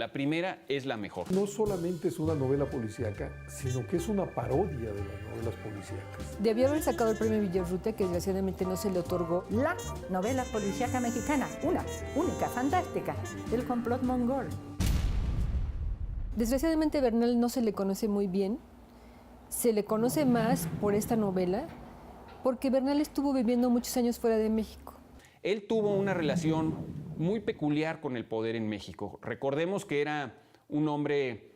La primera es la mejor. No solamente es una novela policíaca, sino que es una parodia de las novelas policíacas. Debió haber sacado el premio Villarrutia, que desgraciadamente no se le otorgó. La novela policíaca mexicana, una, única, fantástica, El complot mongol. Desgraciadamente Bernal no se le conoce muy bien. Se le conoce más por esta novela, porque Bernal estuvo viviendo muchos años fuera de México. Él tuvo una relación muy peculiar con el poder en México. Recordemos que era un hombre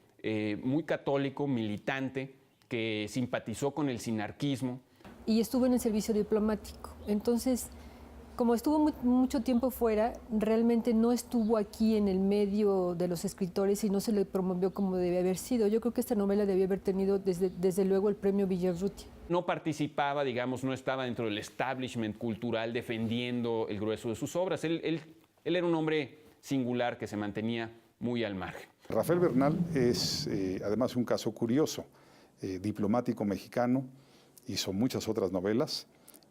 muy católico, militante, que simpatizó con el sinarquismo. Y estuvo en el servicio diplomático. Entonces, como estuvo mucho tiempo fuera, realmente no estuvo aquí en el medio de los escritores y no se le promovió como debía haber sido. Yo creo que esta novela debía haber tenido desde luego el premio Villarrutia. No participaba, digamos, no estaba dentro del establishment cultural defendiendo el grueso de sus obras. Él era un hombre singular que se mantenía muy al margen. Rafael Bernal es además un caso curioso, diplomático mexicano, hizo muchas otras novelas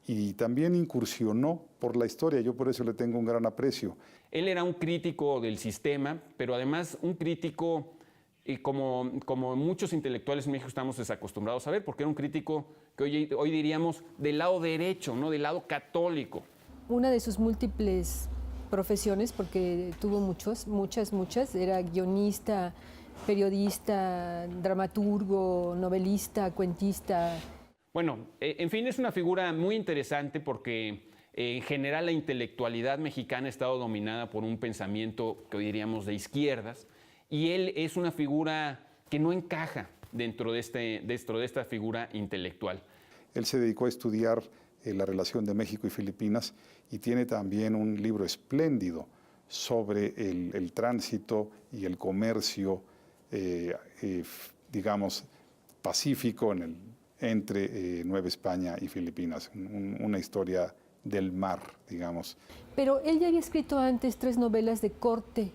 y también incursionó por la historia. Yo por eso le tengo un gran aprecio. Él era un crítico del sistema, pero además un crítico, como muchos intelectuales en México estamos desacostumbrados a ver, porque era un crítico que hoy diríamos del lado derecho, ¿no? Del lado católico. Una de sus múltiples profesiones, porque tuvo muchas, era guionista, periodista, dramaturgo, novelista, cuentista. Bueno, en fin, es una figura muy interesante porque en general la intelectualidad mexicana ha estado dominada por un pensamiento que hoy diríamos de izquierdas, y él es una figura que no encaja dentro de esta figura intelectual. Él se dedicó a estudiar la relación de México y Filipinas y tiene también un libro espléndido sobre el tránsito y el comercio, digamos, pacífico entre Nueva España y Filipinas, una historia del mar, digamos. Pero él ya había escrito antes 3 novelas de corte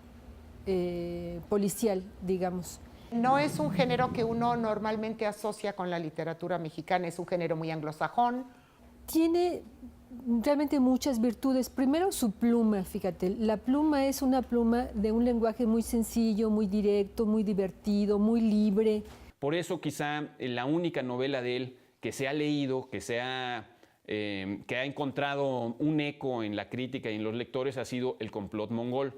policial, digamos. No es un género que uno normalmente asocia con la literatura mexicana, es un género muy anglosajón. Tiene realmente muchas virtudes. Primero, su pluma, fíjate. La pluma es una pluma de un lenguaje muy sencillo, muy directo, muy divertido, muy libre. Por eso quizá la única novela de él que se ha leído, que ha encontrado un eco en la crítica y en los lectores ha sido El complot mongol,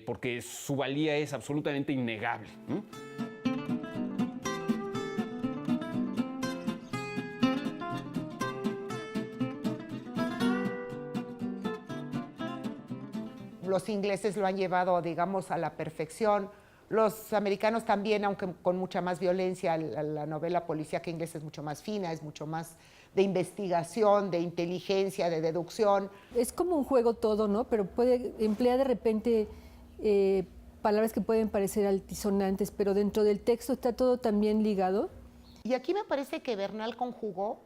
porque su valía es absolutamente innegable, ¿no? Los ingleses lo han llevado, digamos, a la perfección. Los americanos también, aunque con mucha más violencia. La novela policíaca inglesa es mucho más fina, es mucho más de investigación, de inteligencia, de deducción. Es como un juego todo, ¿no? Pero emplea de repente palabras que pueden parecer altisonantes, pero dentro del texto está todo también ligado. Y aquí me parece que Bernal conjugó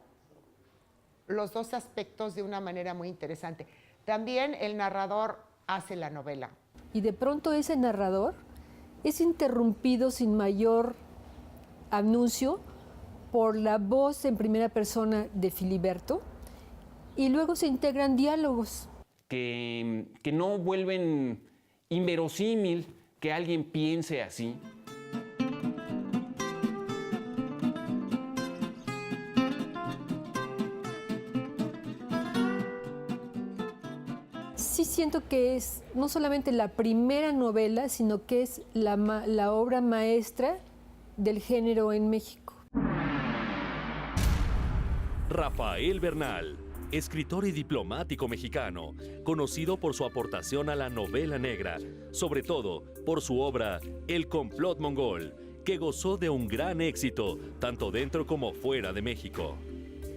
los dos aspectos de una manera muy interesante. También el narrador hace la novela. Y de pronto ese narrador es interrumpido sin mayor anuncio por la voz en primera persona de Filiberto, y luego se integran diálogos. Que no vuelven inverosímil que alguien piense así. Sí siento que es no solamente la primera novela, sino que es la obra maestra del género en México. Rafael Bernal, escritor y diplomático mexicano, conocido por su aportación a la novela negra, sobre todo por su obra El complot mongol, que gozó de un gran éxito tanto dentro como fuera de México.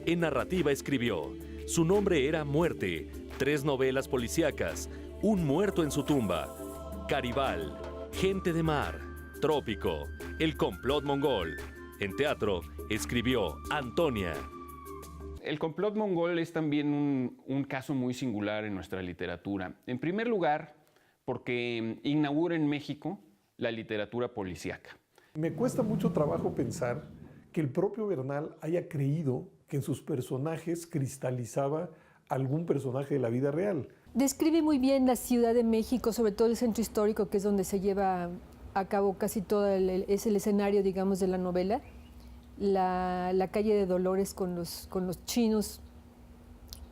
En narrativa escribió Su nombre era Muerte, 3 novelas policíacas, Un muerto en su tumba, Caribal, Gente de mar, Trópico, El complot mongol. En teatro escribió Antonia. El complot mongol es también un caso muy singular en nuestra literatura. En primer lugar, porque inaugura en México la literatura policíaca. Me cuesta mucho trabajo pensar que el propio Bernal haya creído que en sus personajes cristalizaba algún personaje de la vida real. Describe muy bien la Ciudad de México, sobre todo el centro histórico, que es donde se lleva a cabo casi todo es el escenario, digamos, de la novela. La calle de Dolores con los chinos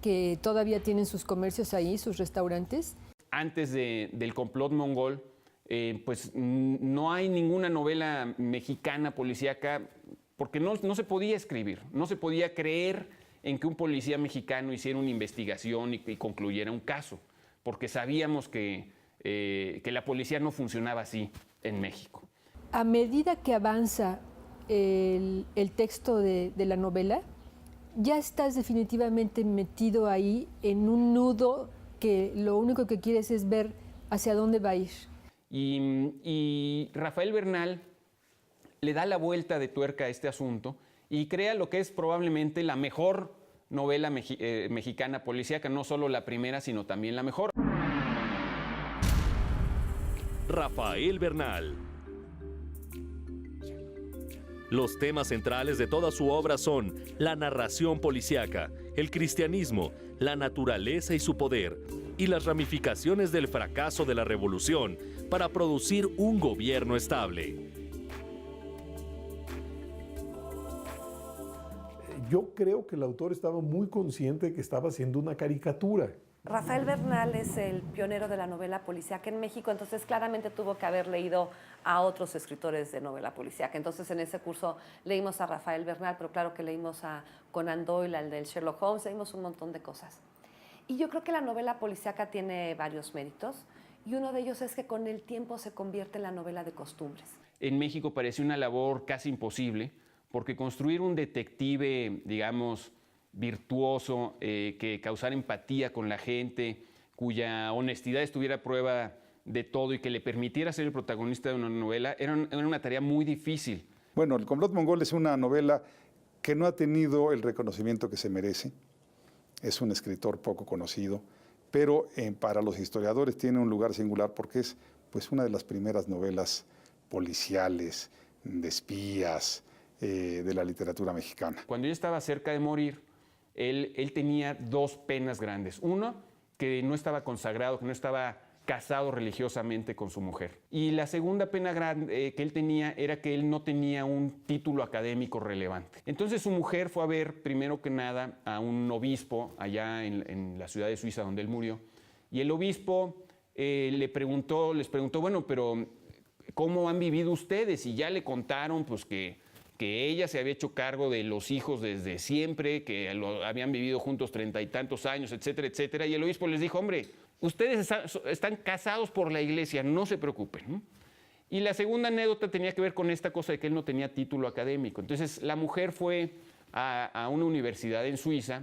que todavía tienen sus comercios ahí, sus restaurantes. Antes del complot mongol, pues no hay ninguna novela mexicana policíaca porque no se podía escribir, no se podía creer en que un policía mexicano hiciera una investigación y concluyera un caso, porque sabíamos que la policía no funcionaba así en México. A medida que avanza el texto de la novela, ya estás definitivamente metido ahí en un nudo que lo único que quieres es ver hacia dónde va a ir. Y Rafael Bernal le da la vuelta de tuerca a este asunto y crea lo que es probablemente la mejor novela mexicana policíaca, no solo la primera, sino también la mejor. Rafael Bernal. Los temas centrales de toda su obra son la narración policíaca, el cristianismo, la naturaleza y su poder, y las ramificaciones del fracaso de la revolución para producir un gobierno estable. Yo creo que el autor estaba muy consciente de que estaba haciendo una caricatura. Rafael Bernal es el pionero de la novela policíaca en México, entonces claramente tuvo que haber leído a otros escritores de novela policíaca. Entonces en ese curso leímos a Rafael Bernal, pero claro que leímos a Conan Doyle, al del Sherlock Holmes, leímos un montón de cosas. Y yo creo que la novela policíaca tiene varios méritos, y uno de ellos es que con el tiempo se convierte en la novela de costumbres. En México parecía una labor casi imposible, porque construir un detective, digamos, virtuoso, que causara empatía con la gente, cuya honestidad estuviera a prueba de todo y que le permitiera ser el protagonista de una novela, era una tarea muy difícil. Bueno, El complot mongol es una novela que no ha tenido el reconocimiento que se merece. Es un escritor poco conocido, pero para los historiadores tiene un lugar singular porque es pues, una de las primeras novelas policiales, de espías, de la literatura mexicana. Cuando yo estaba cerca de morir, él tenía dos penas grandes. Uno, que no estaba consagrado, que no estaba casado religiosamente con su mujer. Y la segunda pena grande que él tenía era que él no tenía un título académico relevante. Entonces su mujer fue a ver, primero que nada, a un obispo allá en la ciudad de Suiza donde él murió. Y el obispo les preguntó, bueno, pero ¿cómo han vivido ustedes? Y ya le contaron pues que ella se había hecho cargo de los hijos desde siempre, que habían vivido juntos 30 y tantos años, etcétera, etcétera. Y el obispo les dijo, hombre, ustedes están casados por la iglesia, no se preocupen, ¿no? Y la segunda anécdota tenía que ver con esta cosa de que él no tenía título académico. Entonces la mujer fue a una universidad en Suiza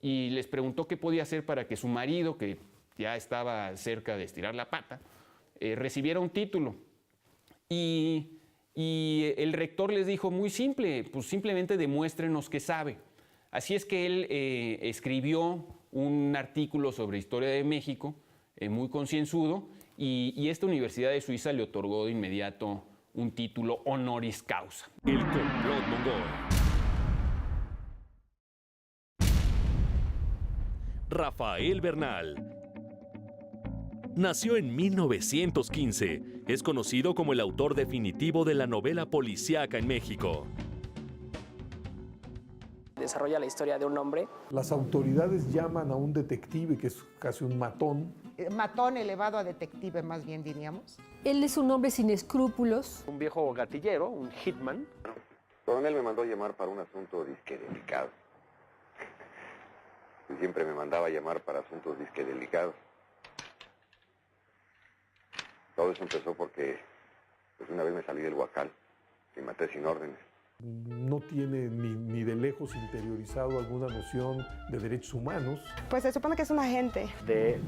y les preguntó qué podía hacer para que su marido, que ya estaba cerca de estirar la pata, recibiera un título. Y el rector les dijo, muy simple, pues simplemente demuéstrenos que sabe. Así es que él escribió un artículo sobre historia de México, muy concienzudo, y esta Universidad de Suiza le otorgó de inmediato un título honoris causa. El complot mongol. Rafael Bernal. Nació en 1915. Es conocido como el autor definitivo de la novela policíaca en México. Desarrolla la historia de un hombre. Las autoridades llaman a un detective, que es casi un matón. Matón elevado a detective, más bien diríamos. Él es un hombre sin escrúpulos. Un viejo gatillero, un hitman. Coronel me mandó llamar para un asunto disque delicado. Y siempre me mandaba llamar para asuntos disque delicados. Todo eso empezó porque pues una vez me salí del huacal y maté sin órdenes. No tiene ni de lejos interiorizado alguna noción de derechos humanos. Pues se supone que es un agente de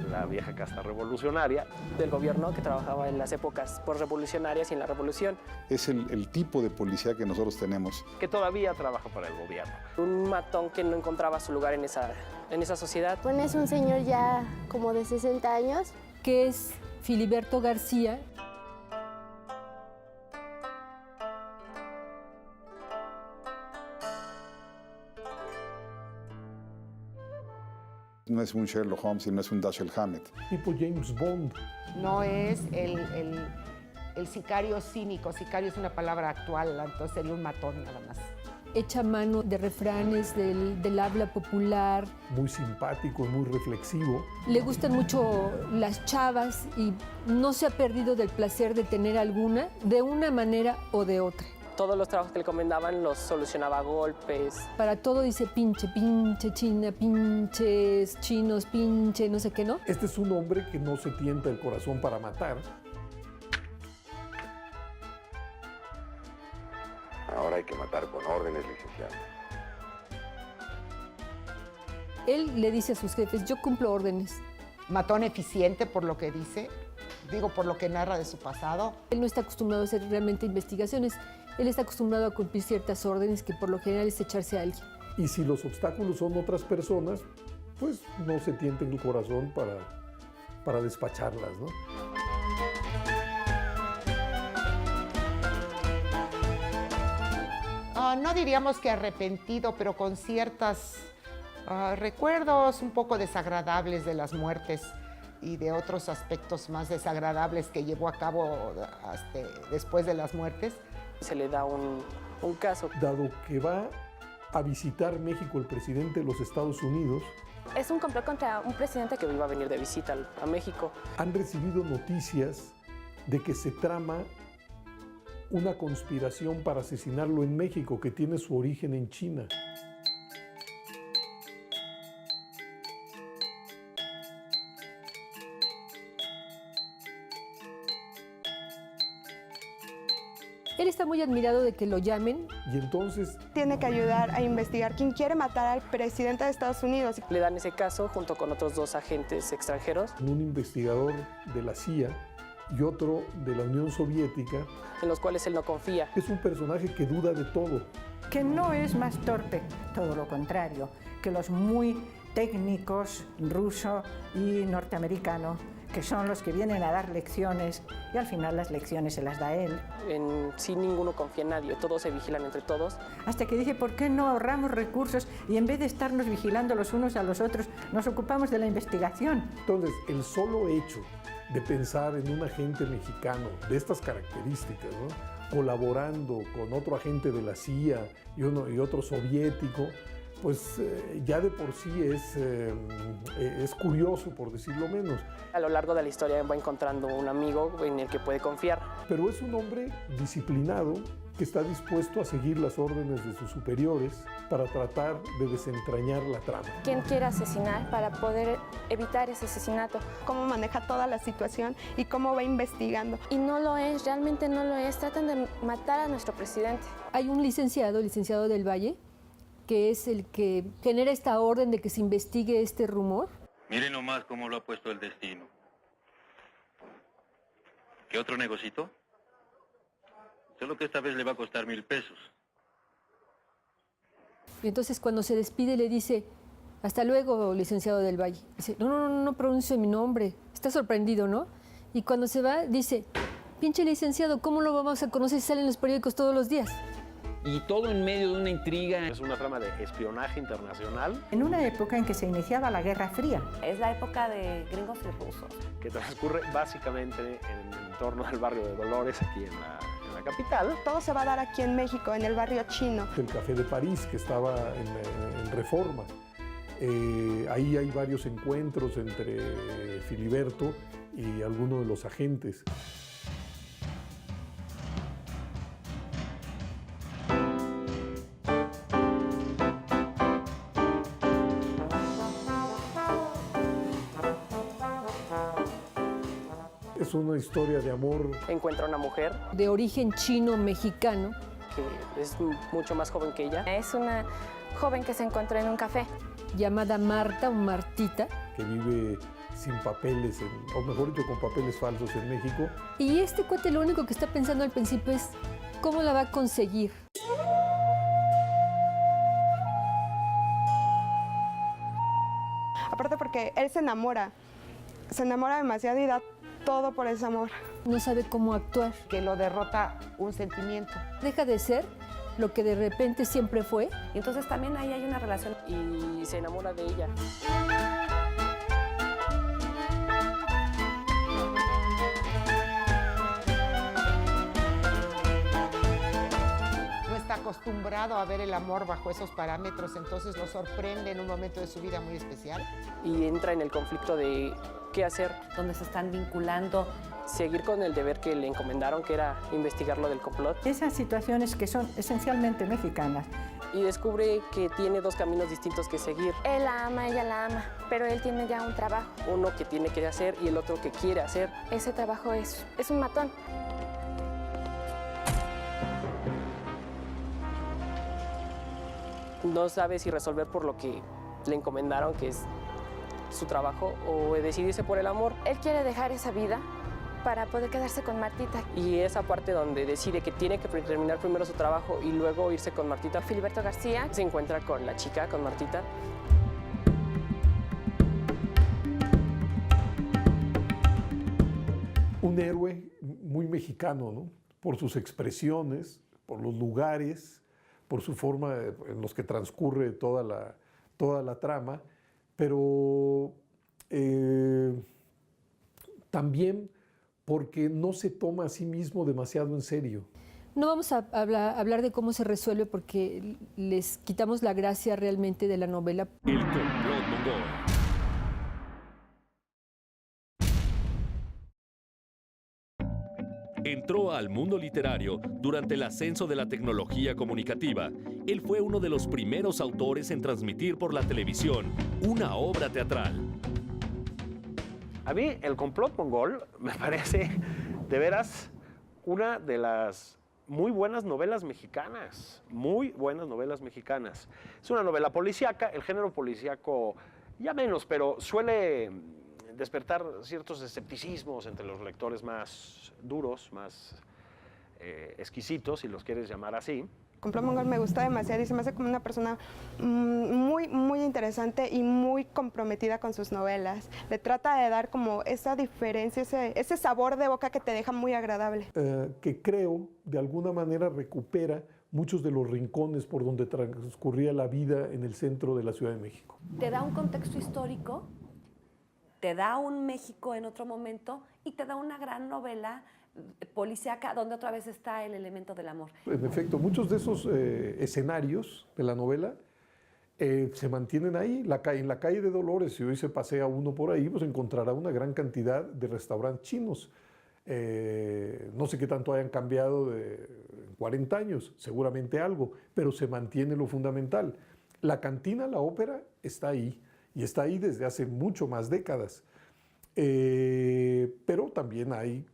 la vieja casta revolucionaria. Del gobierno que trabajaba en las épocas postrevolucionarias y en la revolución. Es el tipo de policía que nosotros tenemos. Que todavía trabaja para el gobierno. Un matón que no encontraba su lugar en esa sociedad. Bueno, es un señor ya como de 60 años. Que es Filiberto García. No es un Sherlock Holmes y no es un Dashiell Hammett. Tipo James Bond. No es el sicario cínico. Sicario es una palabra actual, entonces sería un matón nada más. Echa mano de refranes del habla popular. Muy simpático, muy reflexivo. Le gustan mucho las chavas y no se ha perdido del placer de tener alguna, de una manera o de otra. Todos los trabajos que le encomendaban los solucionaba a golpes. Para todo dice pinche, pinche China, pinches chinos, pinche no sé qué, ¿no? Este es un hombre que no se tienta el corazón para matar. Ahora hay que matar con órdenes, licenciado. Él le dice a sus jefes, yo cumplo órdenes. Matón eficiente por lo que dice, digo por lo que narra de su pasado. Él no está acostumbrado a hacer realmente investigaciones. Él está acostumbrado a cumplir ciertas órdenes que por lo general es echarse a alguien. Y si los obstáculos son otras personas, pues no se tienten el corazón para despacharlas, ¿no? No diríamos que arrepentido, pero con ciertos recuerdos un poco desagradables de las muertes y de otros aspectos más desagradables que llevó a cabo después de las muertes. Se le da un caso. Dado que va a visitar México el presidente de los Estados Unidos, Es un complot contra un presidente que iba a venir de visita a México. han recibido noticias de que se trama una conspiración para asesinarlo en México que tiene su origen en China. Él está muy admirado de que lo llamen. Y entonces Tiene que ayudar a investigar quién quiere matar al presidente de Estados Unidos. Le dan ese caso junto con otros 2 agentes extranjeros. un investigador de la CIA y otro de la Unión Soviética, En los cuales él no confía. es un personaje que duda de todo. Que no es más torpe, todo lo contrario, que los muy técnicos ruso y norteamericano, que son los que vienen a dar lecciones y al final las lecciones se las da él. En sí ninguno confía en nadie, todos se vigilan entre todos. Hasta que dice, ¿por qué no ahorramos recursos y en vez de estarnos vigilando los unos a los otros, nos ocupamos de la investigación? Entonces, el solo hecho de pensar en un agente mexicano de estas características, ¿no?, colaborando con otro agente de la CIA y otro soviético, pues ya de por sí es curioso, por decirlo menos. A lo largo de la historia va encontrando un amigo en el que puede confiar. Pero es un hombre disciplinado que está dispuesto a seguir las órdenes de sus superiores para tratar de desentrañar la trama. ¿Quién quiere asesinar para poder evitar ese asesinato? Cómo maneja toda la situación y cómo va investigando. Y no lo es, realmente no lo es. Tratan de matar a nuestro presidente. Hay un licenciado del Valle, que es el que genera esta orden de que se investigue este rumor. Miren nomás cómo lo ha puesto el destino. ¿Qué otro negocito? Solo que esta vez le va a costar 1,000 pesos. Y entonces cuando se despide le dice, hasta luego, licenciado del Valle. Dice, no pronuncie mi nombre. Está sorprendido, ¿no? Y cuando se va, dice, pinche licenciado, ¿cómo lo vamos a conocer si salen los periódicos todos los días? Y todo en medio de una intriga. Es una trama de espionaje internacional En una época en que se iniciaba la Guerra Fría. Es la época de gringos y rusos. que transcurre básicamente en torno al barrio de Dolores, aquí en la capital. Todo se va a dar aquí en México, en el barrio chino. El Café de París, que estaba en Reforma. Ahí hay varios encuentros entre Filiberto y algunos de los agentes. Es una historia de amor. Encuentra una mujer De origen chino-mexicano. que es mucho más joven que ella. Es una joven que se encontró en un café. Llamada Marta o Martita. Que vive sin papeles, o mejor dicho, con papeles falsos en México. Y este cuate lo único que está pensando al principio es cómo la va a conseguir. Aparte porque él se enamora demasiado y da todo por ese amor. No sabe cómo actuar. Que lo derrota un sentimiento. Deja de ser lo que de repente siempre fue. Y entonces también ahí hay una relación. Y se enamora de ella. acostumbrado a ver el amor bajo esos parámetros, entonces lo sorprende en un momento de su vida muy especial. Y entra en el conflicto de qué hacer. Donde se están vinculando. Seguir con el deber que le encomendaron, que era investigar lo del complot. Esas situaciones que son esencialmente mexicanas. Y descubre que tiene dos caminos distintos que seguir. Él la ama, ella la ama, pero él tiene ya un trabajo. Uno que tiene que hacer y el otro que quiere hacer. Ese trabajo es un matón. No sabe si resolver por lo que le encomendaron, que es su trabajo, o decidirse por el amor. Él quiere dejar esa vida para poder quedarse con Martita. Y esa parte donde decide que tiene que terminar primero su trabajo y luego irse con Martita. Filiberto García se encuentra con la chica, con Martita. Un héroe muy mexicano, ¿no? Por sus expresiones, por los lugares, por su forma en los que transcurre toda la trama, pero también porque no se toma a sí mismo demasiado en serio. No vamos a hablar de cómo se resuelve porque les quitamos la gracia realmente de la novela. El complot mongol. Entró al mundo literario durante el ascenso de la tecnología comunicativa. Él fue uno de los primeros autores en transmitir por la televisión una obra teatral. A mí el complot mongol me parece de veras una de las muy buenas novelas mexicanas, muy buenas novelas mexicanas. Es una novela policíaca, el género policíaco ya menos, pero suele despertar ciertos escepticismos entre los lectores más duros, más exquisitos, si los quieres llamar así. Complot mongol me gusta demasiado y se me hace como una persona muy, muy interesante y muy comprometida con sus novelas. Le trata de dar como esa diferencia, ese sabor de boca que te deja muy agradable. Que creo, de alguna manera, recupera muchos de los rincones por donde transcurría la vida en el centro de la Ciudad de México. Te da un contexto histórico, te da un México en otro momento y te da una gran novela policíaca donde otra vez está el elemento del amor. En efecto, muchos de esos escenarios de la novela se mantienen ahí. En la calle de Dolores, si hoy se pasea uno por ahí, pues encontrará una gran cantidad de restaurantes chinos. No sé qué tanto hayan cambiado en 40 años, seguramente algo, pero se mantiene lo fundamental. La cantina, la ópera, está ahí, y está ahí desde hace mucho más décadas. Pero también hay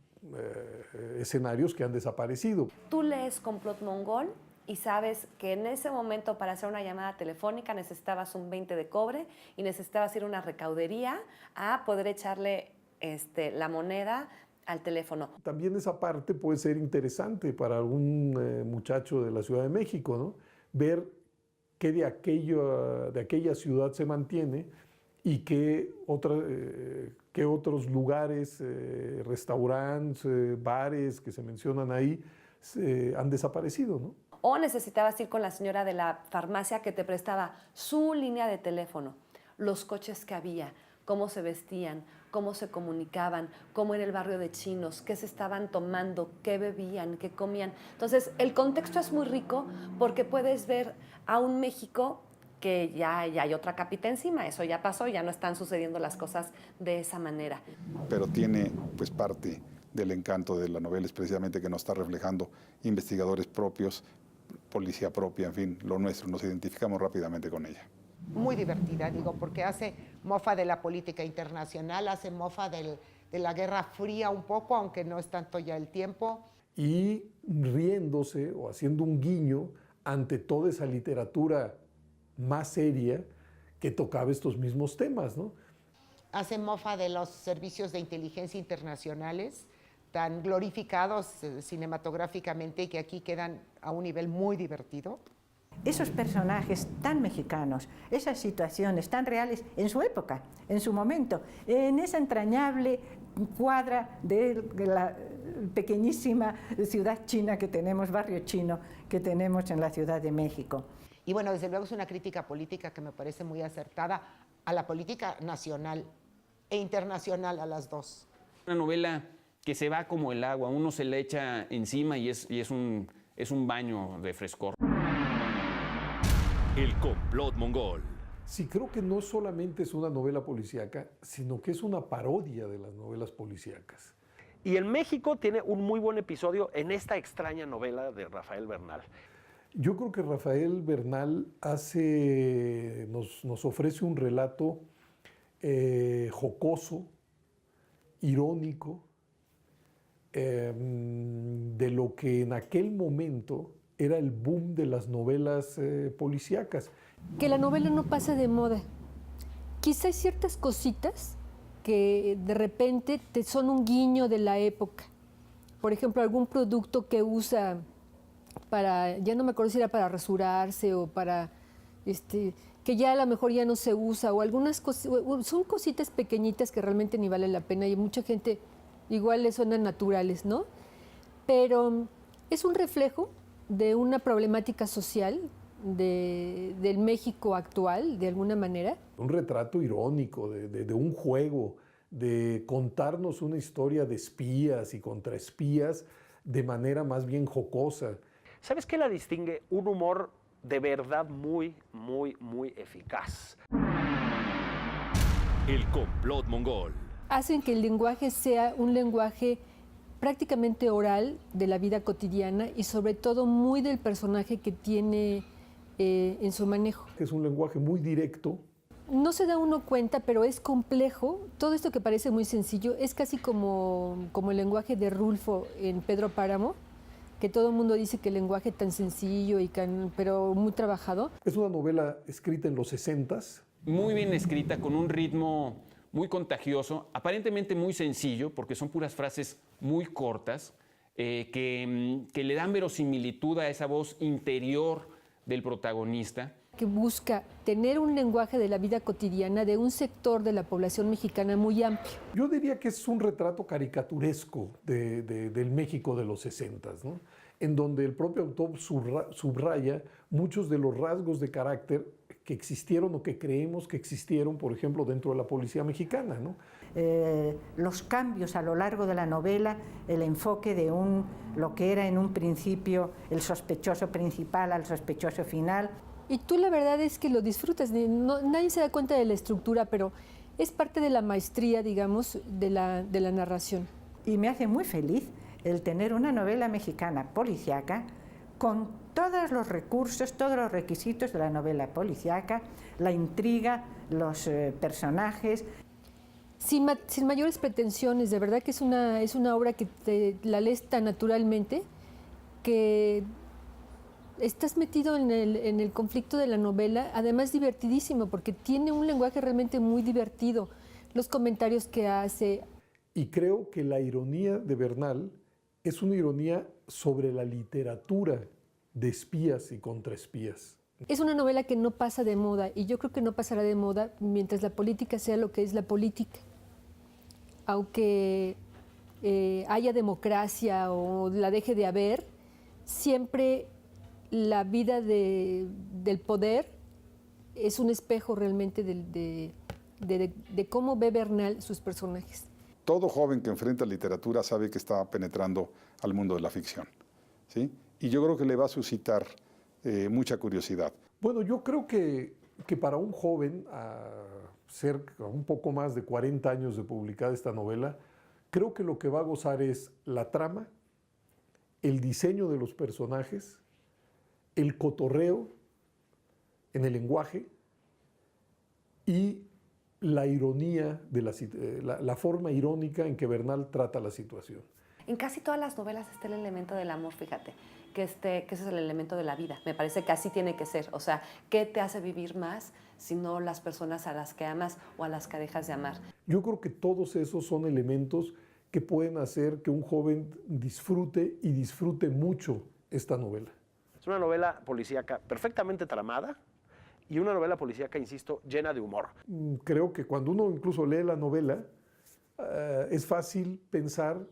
escenarios que han desaparecido. Tú lees Complot Mongol y sabes que en ese momento para hacer una llamada telefónica necesitabas un 20 de cobre y necesitabas ir a una recaudería a poder echarle la moneda al teléfono. También esa parte puede ser interesante para algún muchacho de la Ciudad de México, ¿no? Ver qué de aquella ciudad se mantiene y qué otros lugares, restaurantes, bares que se mencionan ahí han desaparecido, ¿no? O necesitabas ir con la señora de la farmacia que te prestaba su línea de teléfono, los coches que había, cómo se vestían, cómo se comunicaban, cómo en el barrio de chinos, qué se estaban tomando, qué bebían, qué comían. Entonces, el contexto es muy rico porque puedes ver a un México que ya hay otra capita encima, eso ya pasó, ya no están sucediendo las cosas de esa manera. Pero tiene pues parte del encanto de la novela es precisamente que nos está reflejando investigadores propios, policía propia, en fin, lo nuestro, nos identificamos rápidamente con ella. Muy divertida, digo, porque hace mofa de la política internacional, hace mofa de la Guerra Fría un poco, aunque no es tanto ya el tiempo. Y riéndose o haciendo un guiño ante toda esa literatura más seria que tocaba estos mismos temas, ¿no? Hace mofa de los servicios de inteligencia internacionales tan glorificados cinematográficamente que aquí quedan a un nivel muy divertido. Esos personajes tan mexicanos, esas situaciones tan reales en su época, en su momento, en esa entrañable cuadra de la pequeñísima ciudad china que tenemos, barrio chino que tenemos en la Ciudad de México. Y bueno, desde luego es una crítica política que me parece muy acertada a la política nacional e internacional, a las dos. Una novela que se va como el agua, uno se le echa encima y es un baño de frescor. El complot mongol. Sí, creo que no solamente es una novela policíaca, sino que es una parodia de las novelas policíacas. Y en México tiene un muy buen episodio en esta extraña novela de Rafael Bernal. Yo creo que Rafael Bernal nos ofrece un relato jocoso, irónico, de lo que en aquel momento era el boom de las novelas policíacas. Que la novela no pasa de moda. Quizá hay ciertas cositas que de repente te son un guiño de la época. Por ejemplo, algún producto que usa para, ya no me acuerdo si era para rasurarse o para, que ya a lo mejor ya no se usa, o algunas cosas, son cositas pequeñitas que realmente ni vale la pena y mucha gente igual le suenan naturales, ¿no? Pero es un reflejo de una problemática social del México actual, de alguna manera. Un retrato irónico de un juego, de contarnos una historia de espías y contraespías de manera más bien jocosa. ¿Sabes qué la distingue? Un humor de verdad muy, muy, muy eficaz. El complot mongol. Hacen que el lenguaje sea un lenguaje prácticamente oral de la vida cotidiana y sobre todo muy del personaje que tiene en su manejo. Es un lenguaje muy directo. No se da uno cuenta, pero es complejo. Todo esto que parece muy sencillo es casi como el lenguaje de Rulfo en Pedro Páramo, que todo el mundo dice que el lenguaje tan sencillo, pero muy trabajado. Es una novela escrita en los 60s. Muy bien escrita, con un ritmo muy contagioso, aparentemente muy sencillo, porque son puras frases muy cortas, que le dan verosimilitud a esa voz interior del protagonista. Que busca tener un lenguaje de la vida cotidiana de un sector de la población mexicana muy amplio. Yo diría que es un retrato caricaturesco del México de los 60s, ¿no? En donde el propio autor subraya muchos de los rasgos de carácter que existieron o que creemos que existieron, por ejemplo, dentro de la policía mexicana, ¿no? Los cambios a lo largo de la novela, el enfoque de lo que era en un principio el sospechoso principal al sospechoso final. Y tú la verdad es que lo disfrutas, nadie se da cuenta de la estructura, pero es parte de la maestría, digamos, de la narración. Y me hace muy feliz el tener una novela mexicana policíaca con todos los recursos, todos los requisitos de la novela policíaca, la intriga, los personajes. Sin mayores pretensiones, de verdad que es una obra que la lees tan naturalmente que estás metido en el conflicto de la novela, además divertidísimo, porque tiene un lenguaje realmente muy divertido, los comentarios que hace. Y creo que la ironía de Bernal es una ironía sobre la literatura de espías y contraespías. Es una novela que no pasa de moda, y yo creo que no pasará de moda mientras la política sea lo que es la política. Aunque haya democracia o la deje de haber, siempre la vida del poder es un espejo realmente de cómo ve Bernal sus personajes. Todo joven que enfrenta literatura sabe que está penetrando al mundo de la ficción, ¿sí? Y yo creo que le va a suscitar mucha curiosidad. Bueno, yo creo que para un joven, a cerca, un poco más de 40 años de publicada esta novela, creo que lo que va a gozar es la trama, el diseño de los personajes, el cotorreo en el lenguaje y la ironía, la forma irónica en que Bernal trata la situación. En casi todas las novelas está el elemento del amor, fíjate, que ese es el elemento de la vida. Me parece que así tiene que ser. O sea, ¿qué te hace vivir más sino las personas a las que amas o a las que dejas de amar? Yo creo que todos esos son elementos que pueden hacer que un joven disfrute y disfrute mucho esta novela. Es una novela policíaca perfectamente tramada y una novela policíaca, insisto, llena de humor. Creo que cuando uno incluso lee la novela, es fácil pensar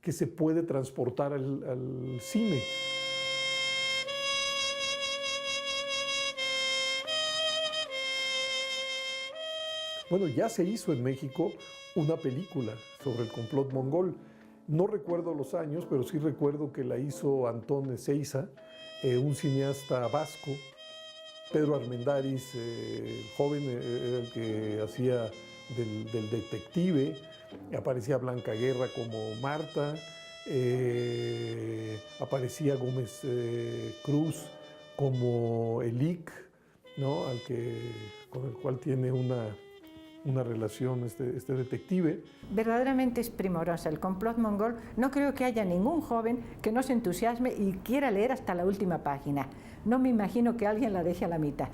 que se puede transportar al cine. Bueno, ya se hizo en México una película sobre el complot mongol. No recuerdo los años, pero sí recuerdo que la hizo Antón Ezeiza, un cineasta vasco. Pedro Armendáriz, joven, era el que hacía del detective. Aparecía Blanca Guerra como Marta, aparecía Gómez Cruz como Elic, ¿no? Con el cual tiene una relación este detective. Verdaderamente es primorosa el complot mongol. No creo que haya ningún joven que no se entusiasme y quiera leer hasta la última página. No me imagino que alguien la deje a la mitad.